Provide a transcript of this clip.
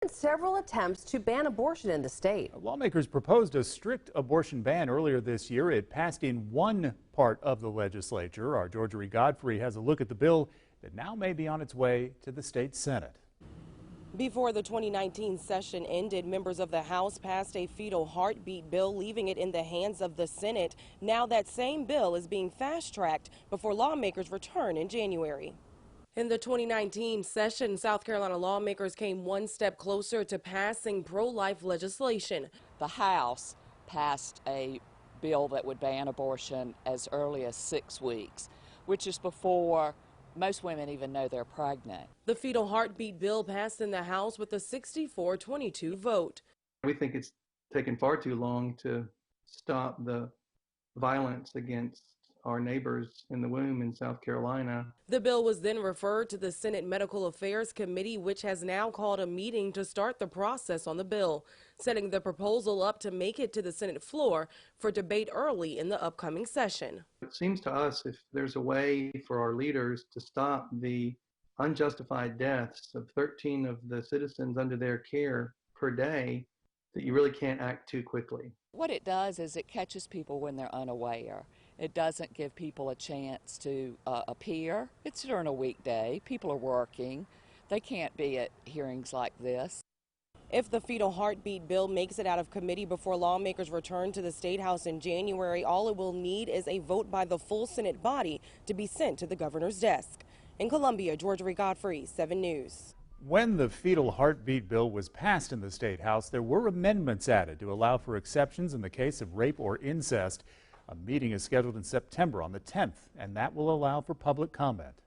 Several attempts to ban abortion in the state. Lawmakers proposed a strict abortion ban earlier this year. It passed in one part of the legislature. Our Georgia Godfrey has a look at the bill that now may be on its way to the state Senate. Before the 2019 session ended, members of the House passed a fetal heartbeat bill, leaving it in the hands of the Senate. Now that same bill is being fast-tracked before lawmakers return in January. In the 2019 session, South Carolina lawmakers came one step closer to passing pro-life legislation. The House passed a bill that would ban abortion as early as 6 weeks, which is before most women even know they're pregnant. The fetal heartbeat bill passed in the House with a 64-22 vote. We think it's taken far too long to stop the violence against our neighbors in the womb in South Carolina. The bill was then referred to the Senate Medical Affairs Committee, which has now called a meeting to start the process on the bill, setting the proposal up to make it to the Senate floor for debate early in the upcoming session. It seems to us if there's a way for our leaders to stop the unjustified deaths of 13 of the citizens under their care per day, that you really can't act too quickly. What it does is it catches people when they're unaware. It doesn't give people a chance to appear. It's during a weekday. People are working. They can't be at hearings like this. If the fetal heartbeat bill makes it out of committee before lawmakers return to the State House in January, all it will need is a vote by the full Senate body to be sent to the governor's desk. In Columbia, Georgia Godfrey, 7 News. When the fetal heartbeat bill was passed in the State House, there were amendments added to allow for exceptions in the case of rape or incest. A meeting is scheduled in September on the 10th, and that will allow for public comment.